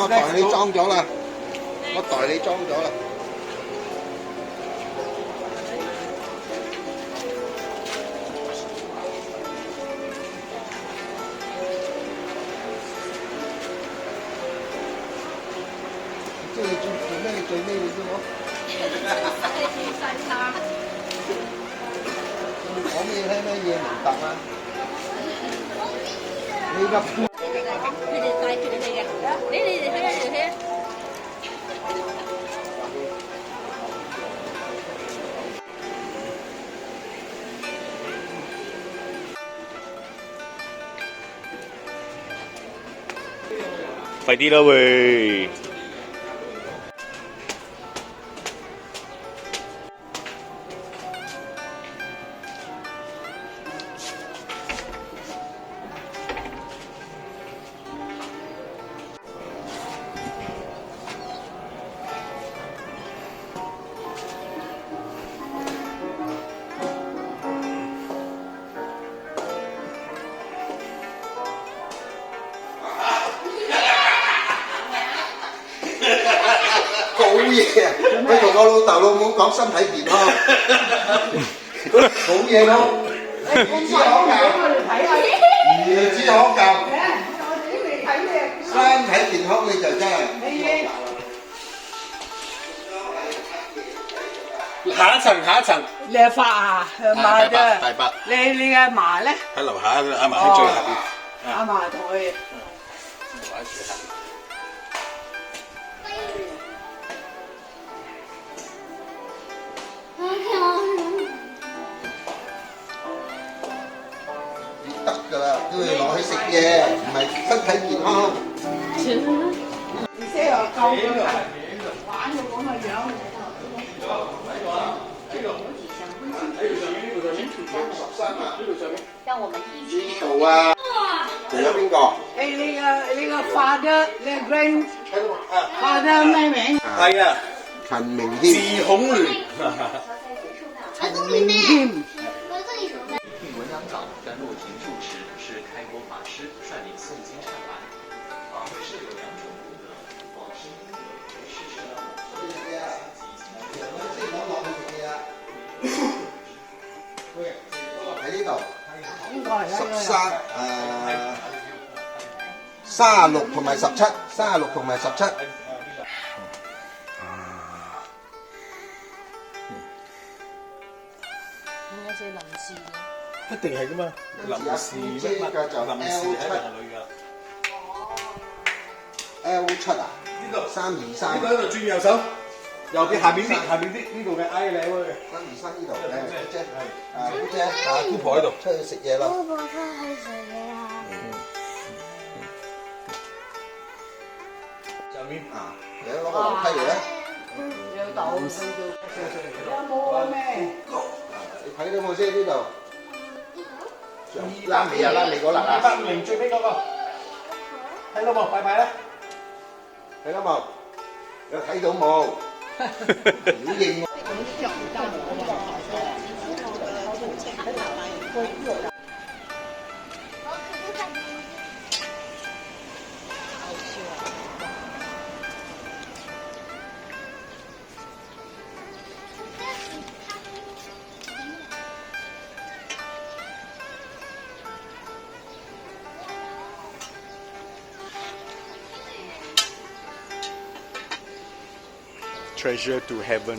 我代你裝咗啦，我代你裝咗啦。即係你做咩？你最尾你啫喎。講咩聽咩嘢明白啊？你個佢哋帶住你哋嘅，你哋去啊，你哋去啊！快啲啦喂！好嘢啊！佢同我老豆老母講身體健康，好嘢咯！孺子可教，孺子可教。我哋都未睇咩。身體健康你就真係。下一層。你阿發啊，買啫。大伯。你阿嫲咧？喺樓下，阿嫲喺最下邊。阿嫲同佢。得㗎啦，都要攞去食嘢，唔係身體健康。而且又夠佢玩到咁嘅樣。讓我們一起呢度啊！仲有邊個？你個 father， 你 grandfather 咩名？係啊，陳明謙。自孔聯。陳明謙。文阳早在洛亭住持是开国法师率领诵经忏来。法会设有2种功能，往生因缘为世事的喺呢度36同埋17，36同埋17。應該係臨時嘅。一定係噶嘛，臨時乜臨時一定係女噶。L7啊？呢度323。呢度轉右手，右邊下邊啲呢度嘅 I 嚟喎。323呢度，姑姐，姑姐，姑婆喺度，出去食嘢咯。姑婆出去食嘢啊！上面啊，你攞個樓梯嚟咧。有豆，有冇咩？你睇到冇先呢度？拉尾啊，拉尾嗰粒啊200最尾嗰個，睇到冇？拜拜啦！睇到冇？有睇到冇？表應。Treasure to heaven。